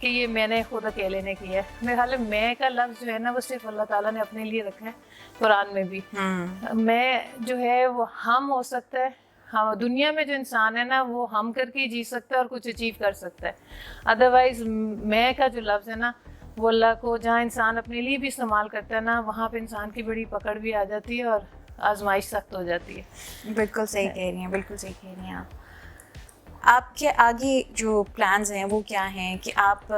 کہ یہ میں نے خود اکیلے نے کیا ہے. میرے خیال ہے میں کا لفظ جو ہے نا وہ صرف اللہ تعالیٰ نے اپنے لیے رکھا ہے قرآن میں بھی. میں جو ہے وہ ہم ہو سکتا ہے, ہاں دنیا میں جو انسان ہے نا وہ ہم کر کے جی سکتا ہے اور کچھ اچیو کر سکتا ہے. ادروائز میں کا جو لفظ ہے نا وہ اللہ کو جہاں انسان اپنے لیے بھی استعمال کرتا ہے نا وہاں پہ انسان کی بڑی پکڑ بھی آ جاتی ہے اور آزمائش سخت ہو جاتی ہے. بالکل صحیح کہہ رہی ہیں, بالکل صحیح کہہ رہی ہیں آپ کے آگے جو پلانز ہیں وہ کیا ہیں کہ آپ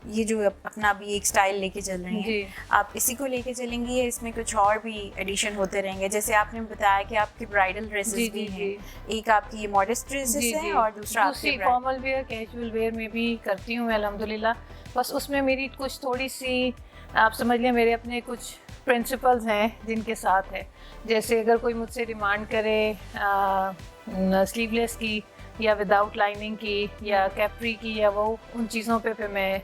یہ جو اپنا بھی ایک سٹائل لے کے چل رہی ہیں آپ اسی کو لے کے چلیں گی یا اس میں کچھ اور بھی ایڈیشن ہوتے رہیں گے؟ جیسے آپ نے بتایا کہ آپ کی برائڈل ڈریسز بھی ہیں, ایک آپ کی ماڈسٹ ڈریسز ہیں اور دوسرا دوسری فارمل ویئر کیجول ویئر میں بھی کرتی ہوں میں الحمدللہ. بس اس میں میری کچھ تھوڑی سی آپ سمجھ لیں میرے اپنے کچھ پرنسپلز ہیں جن کے ساتھ ہے. جیسے اگر کوئی مجھ سے ڈیمانڈ کرے سلیو لیس کی یا وداؤٹ لائننگ کی یا کیپری کی یا وہ ان چیزوں پہ میں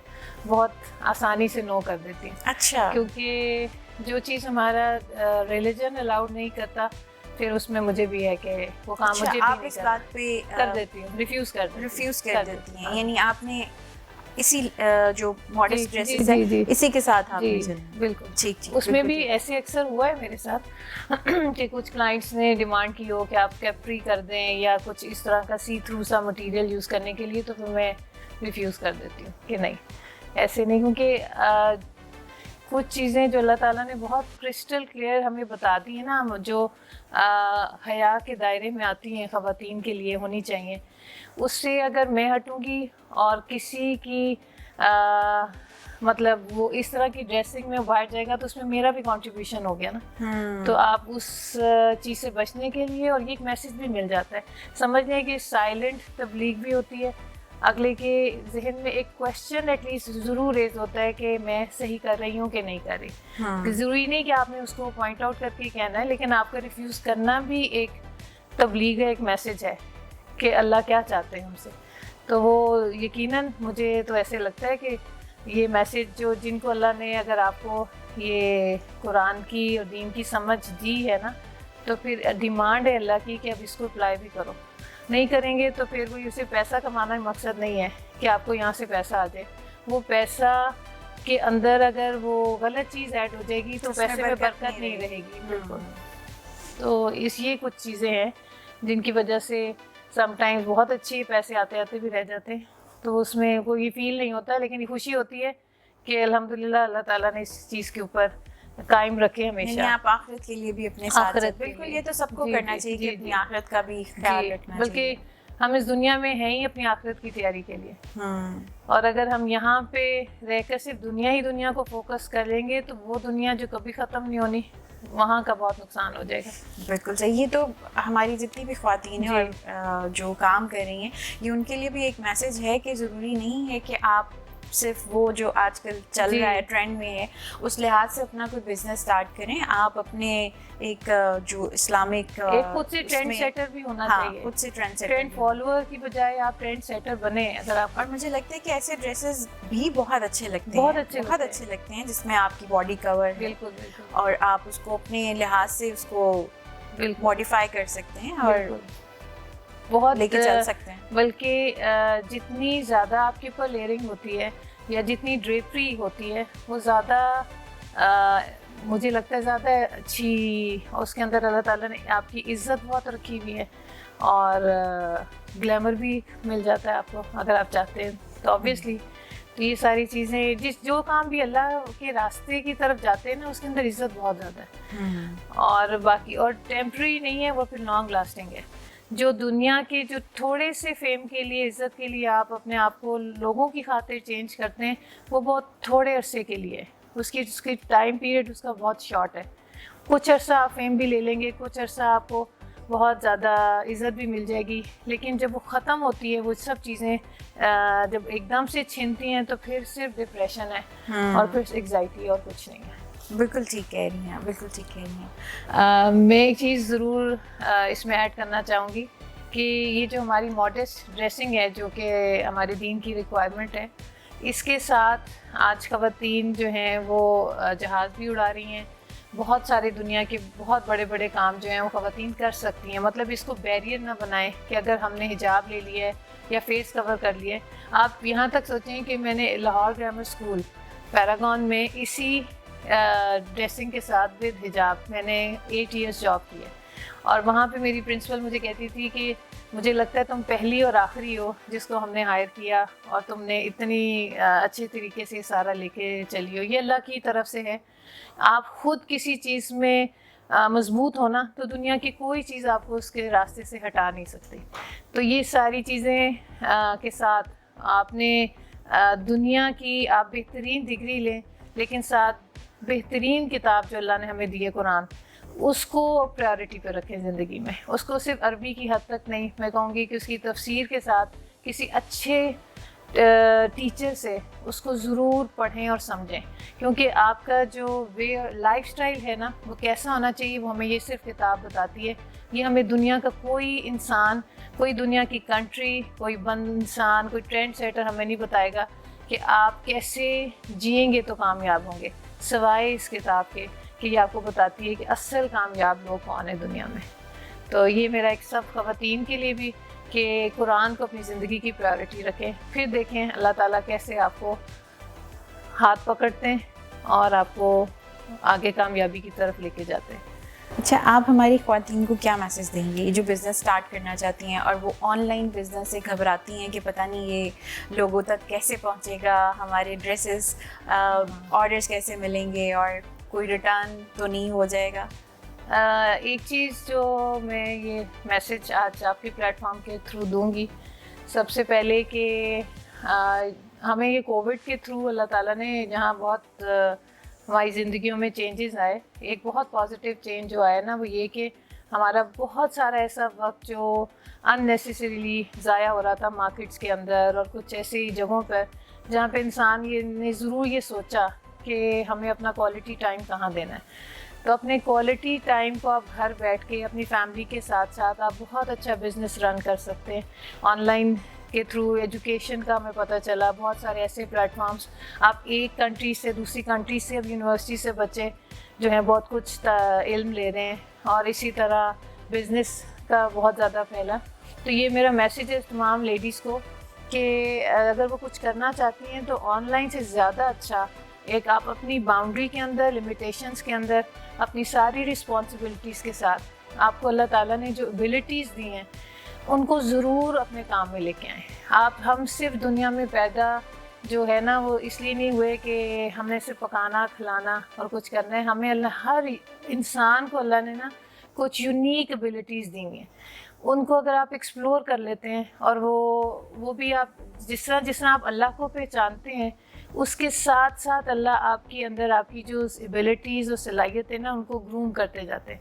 بہت آسانی سے نو کر دیتی ہوں. اچھا. کیونکہ جو چیز ہمارا ریلیجن الاؤڈ نہیں کرتا پھر اس میں مجھے بھی ہے کہ وہ کام مجھے بھی آپ اس بات پہ کر دیتی ہوں, ریفیوز کر دیتی ہیں. یعنی آپ نے اسی جو ماڈسٹ ڈریسز ہے اسی کے ساتھ آپ نے بالکل ٹھیک. اس میں بھی ایسے اکثر ہوا ہے میرے ساتھ کہ کچھ کلائنٹس نے ڈیمانڈ کی ہو کہ آپ کیپری کر دیں یا کچھ اس طرح کا سی تھرو سا مٹیریل یوز کرنے کے لیے, تو پھر میں ریفیوز کر دیتی ہوں کہ نہیں ایسے نہیں. کیونکہ کچھ چیزیں جو اللہ تعالیٰ نے بہت کرسٹل کلیئر ہمیں بتا دی ہیں نا جو حیا کے دائرے میں آتی ہیں خواتین کے لیے ہونی چاہیے, اس سے اگر میں ہٹوں گی اور کسی کی مطلب وہ اس طرح کی ڈریسنگ میں باہر جائے گا تو اس میں میرا بھی کنٹریبیوشن ہو گیا نا. تو آپ اس چیز سے بچنے کے لیے, اور یہ ایک میسج بھی مل جاتا ہے, سمجھ لیں کہ سائلنٹ تبلیغ بھی ہوتی ہے. اگلے کے ذہن میں ایک کویشچن ایٹ لیسٹ ضرور ریز ہوتا ہے کہ میں صحیح کر رہی ہوں کہ نہیں کر رہی. ضروری نہیں کہ آپ نے اس کو پوائنٹ آؤٹ کر کے کہنا ہے, لیکن آپ کا ریفیوز کرنا بھی ایک تبلیغ ہے, ایک میسج ہے کہ اللہ کیا چاہتے ہیں ہم سے. تو وہ یقیناً مجھے تو ایسے لگتا ہے کہ یہ میسج جو جن کو اللہ نے اگر آپ کو یہ قرآن کی اور دین کی سمجھ دی ہے نا تو پھر ڈیمانڈ ہے اللہ کی کہ اب اس کو اپلائی بھی کرو. نہیں کریں گے تو پھر وہی اسے پیسہ کمانا مقصد نہیں ہے کہ آپ کو یہاں سے پیسہ آ جائے. وہ پیسہ کے اندر اگر وہ غلط چیز ایڈ ہو جائے گی تو پیسے میں برکت نہیں رہے گی. بالکل. تو یہ کچھ چیزیں ہیں جن کی وجہ سے سم ٹائمز بہت اچھے پیسے آتے بھی رہ جاتے ہیں, تو اس میں کوئی فیل نہیں ہوتا, لیکن خوشی ہوتی ہے کہ الحمدللہ اللہ تعالیٰ نے اس چیز کے اوپر قائم رکھے ہمیشہ. یعنی آپ آخرت کے لیے بھی اپنے ساتھ بالکل, یہ تو سب کو کرنا چاہیے کہ اپنی آخرت کا بھی خیال رکھنا چاہیے. بلکہ ہم اس دنیا میں ہیں ہی اپنی آخرت کی تیاری کے لیے, اور اگر ہم یہاں پہ رہ کر صرف دنیا کو فوکس کر لیں گے تو وہ دنیا جو کبھی ختم نہیں ہونی, وہاں کا بہت نقصان ہو جائے گا. بالکل صحیح. یہ تو ہماری جتنی بھی خواتین ہیں اور جو کام کر رہی ہیں یہ ان کے لیے بھی ایک میسج ہے کہ ضروری نہیں ہے کہ آپ صرف وہ جو آج کل چل رہا ہے ٹرینڈ میں ہے اس لحاظ سے اپنا کوئی بزنس اسٹارٹ کریں. آپ اپنے ایک جو اسلامک خود سے ٹرینڈ سیٹر بھی ہونا چاہیے, خود سے ٹرینڈ فالوور کی بجائے آپ ٹرینڈ سیٹر بنے اگر آپ. اور مجھے لگتا ہے کہ ایسے ڈریسز بھی بہت اچھے لگتے ہیں, بہت اچھے لگتے ہیں جس میں آپ کی باڈی کور ہے. بالکل. اور آپ اس کو اپنے لحاظ سے اس کو ماڈیفائی کر سکتے ہیں اور بہت لے کے چل سکتے ہیں. بلکہ جتنی زیادہ آپ کے اوپر لیئرنگ ہوتی ہے یا جتنی ڈریپری ہوتی ہے وہ زیادہ مجھے لگتا ہے زیادہ اچھی, اس کے اندر اللہ تعالیٰ نے آپ کی عزت بہت رکھی ہوئی ہے اور گلیمر بھی مل جاتا ہے آپ کو اگر آپ چاہتے ہیں تو آبویسلی. تو یہ ساری چیزیں جو کام بھی اللہ کے راستے کی طرف جاتے ہیں نا اس کے اندر عزت بہت زیادہ ہے, اور باقی اور ٹیمپرری نہیں ہے, وہ پھر لانگ لاسٹنگ ہے. جو دنیا کے جو تھوڑے سے فیم کے لیے, عزت کے لیے آپ اپنے آپ کو لوگوں کی خاطر چینج کرتے ہیں وہ بہت تھوڑے عرصے کے لیے, اس کی ٹائم پیریڈ اس کا بہت شارٹ ہے. کچھ عرصہ آپ فیم بھی لے لیں گے, کچھ عرصہ آپ کو بہت زیادہ عزت بھی مل جائے گی, لیکن جب وہ ختم ہوتی ہے وہ سب چیزیں جب ایک دم سے چھنتی ہیں تو پھر صرف ڈپریشن ہے اور پھر ایگزائٹی اور کچھ نہیں ہے. بالکل ٹھیک کہہ رہی ہیں, بالکل ٹھیک کہہ رہی ہیں. میں ایک چیز ضرور اس میں ایڈ کرنا چاہوں گی کہ یہ جو ہماری ماڈسٹ ڈریسنگ ہے جو کہ ہمارے دین کی ریکوائرمنٹ ہے, اس کے ساتھ آج خواتین جو ہیں وہ جہاز بھی اڑا رہی ہیں, بہت سارے دنیا کے بہت بڑے بڑے کام جو ہیں وہ خواتین کر سکتی ہیں. مطلب اس کو بیریئر نہ بنائیں کہ اگر ہم نے حجاب لے لیا ہے یا فیس کور کر لیا ہے. آپ یہاں تک سوچیں کہ میں نے لاہور گرامر اسکول پیراگون میں اسی ڈریسنگ کے ساتھ ود حجاب میں نے 8 ایئرس جاب کی ہے, اور وہاں پہ میری پرنسپل مجھے کہتی تھی کہ مجھے لگتا ہے تم پہلی اور آخری ہو جس کو ہم نے ہائر کیا, اور تم نے اتنی اچھے طریقے سے سارا لے کے چلی ہو. یہ اللہ کی طرف سے ہے. آپ خود کسی چیز میں مضبوط ہونا تو دنیا کی کوئی چیز آپ کو اس کے راستے سے ہٹا نہیں سکتی. تو یہ ساری چیزیں کے ساتھ آپ نے دنیا کی آپ بہترین ڈگری لیں, لیکن ساتھ بہترین کتاب جو اللہ نے ہمیں دی ہے قرآن, اس کو پرائیورٹی پہ رکھیں زندگی میں. اس کو صرف عربی کی حد تک نہیں, میں کہوں گی کہ اس کی تفسیر کے ساتھ کسی اچھے ٹیچر سے اس کو ضرور پڑھیں اور سمجھیں, کیونکہ آپ کا جو وے لائف سٹائل ہے نا وہ کیسا ہونا چاہیے وہ ہمیں یہ صرف کتاب بتاتی ہے. یہ ہمیں دنیا کا کوئی انسان, کوئی دنیا کی کنٹری, کوئی انسان, کوئی ٹرینڈ سیٹر ہمیں نہیں بتائے گا کہ آپ کیسے جئیں گے تو کامیاب ہوں گے, سوائے اس کتاب کے کہ یہ آپ کو بتاتی ہے کہ اصل کامیاب لوگ کون ہیں دنیا میں. تو یہ میرا ایک سب خواتین کے لیے بھی کہ قرآن کو اپنی زندگی کی پرائیورٹی رکھیں, پھر دیکھیں اللہ تعالیٰ کیسے آپ کو ہاتھ پکڑتے ہیں اور آپ کو آگے کامیابی کی طرف لے کے جاتے ہیں. اچھا, آپ ہماری خواتین کو کیا میسج دیں گے جو بزنس اسٹارٹ کرنا چاہتی ہیں اور وہ آن لائن بزنس سے گھبراتی ہیں کہ پتہ نہیں یہ لوگوں تک کیسے پہنچے گا, ہمارے ڈریسز آرڈرز کیسے ملیں گے اور کوئی ریٹرن تو نہیں ہو جائے گا؟ ایک چیز جو میں یہ میسج آج آپ کے پلیٹ فارم کے تھرو دوں گی, سب سے پہلے کہ ہمیں یہ کووڈ کے تھرو اللہ تعالیٰ نے جہاں بہت ہماری زندگیوں میں چینجز آئے, ایک بہت پازیٹیو چینج جو آیا نا وہ یہ کہ ہمارا بہت سارا ایسا وقت جو اننیسیسریلی ضائع ہو رہا تھا مارکیٹس کے اندر اور کچھ ایسی جگہوں پر جہاں پہ انسان نے ضرور یہ سوچا کہ ہمیں اپنا کوالٹی ٹائم کہاں دینا ہے. تو اپنے کوالٹی ٹائم کو آپ گھر بیٹھ کے اپنی فیملی کے ساتھ ساتھ آپ بہت اچھا بزنس رن کر سکتے ہیں. آن لائن کے تھرو ایجوکیشن کا ہمیں پتہ چلا, بہت سارے ایسے پلیٹ فارمس, آپ ایک کنٹری سے دوسری کنٹری سے, اب یونیورسٹی سے بچے جو ہیں بہت کچھ علم لے رہے ہیں, اور اسی طرح بزنس کا بہت زیادہ پھیلا. تو یہ میرا میسیج ہے تمام لیڈیز کو کہ اگر وہ کچھ کرنا چاہتی ہیں تو آن لائن سے زیادہ اچھا ایک آپ اپنی باؤنڈری کے اندر, لمیٹیشنس کے اندر, اپنی ساری رسپانسبلٹیز کے ساتھ آپ کو اللہ تعالیٰ نے جو ایبلٹیز دی ہیں ان کو ضرور اپنے کام میں لے کے آئیں. ہم صرف دنیا میں پیدا جو ہے نا وہ اس لیے نہیں ہوئے کہ ہم نے صرف پکانا, کھلانا اور کچھ کرنا ہے. ہمیں ہر انسان کو اللہ نے نا کچھ یونیک ایبلٹیز دی ہیں, ان کو اگر آپ ایکسپلور کر لیتے ہیں اور وہ بھی آپ جس طرح آپ اللہ کو پہچانتے ہیں اس کے ساتھ ساتھ اللہ آپ کے اندر آپ کی جو ایبلٹیز اور صلاحیتیں نا ان کو گروم کرتے جاتے ہیں.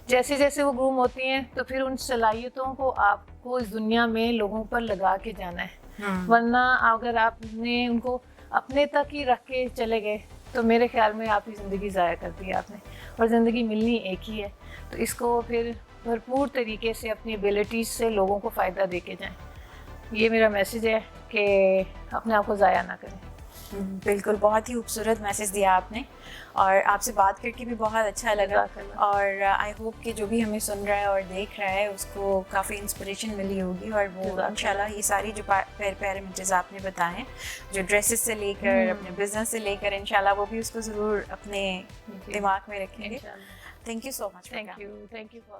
جیسے جیسے وہ گروم ہوتی ہیں تو پھر ان صلاحیتوں کو آپ کو اس دنیا میں لوگوں پر لگا کے جانا ہے. ورنہ اگر آپ نے ان کو اپنے تک ہی رکھ کے چلے گئے تو میرے خیال میں آپ کی زندگی ضائع کر دی آپ نے, اور زندگی ملنی ایک ہی ہے. تو اس کو پھر بھرپور طریقے سے اپنی ایبلٹیز سے لوگوں کو فائدہ دے کے جائیں. یہ میرا میسیج ہے کہ اپنے آپ کو ضائع نہ کریں. بالکل, بہت ہی خوبصورت میسیج دیا آپ نے, اور آپ سے بات کر کے بھی بہت اچھا لگا, اور آئی ہوپ کہ جو بھی ہمیں سن رہا ہے اور دیکھ رہا ہے اس کو کافی انسپریشن ملی ہوگی, اور وہ انشاءاللہ یہ ساری جو پیرامیٹرز آپ نے بتائے جو ڈریسز سے لے کر اپنے بزنس سے لے کر انشاءاللہ وہ بھی اس کو ضرور اپنے دماغ میں رکھیں گے. Thank you so much. Thank you for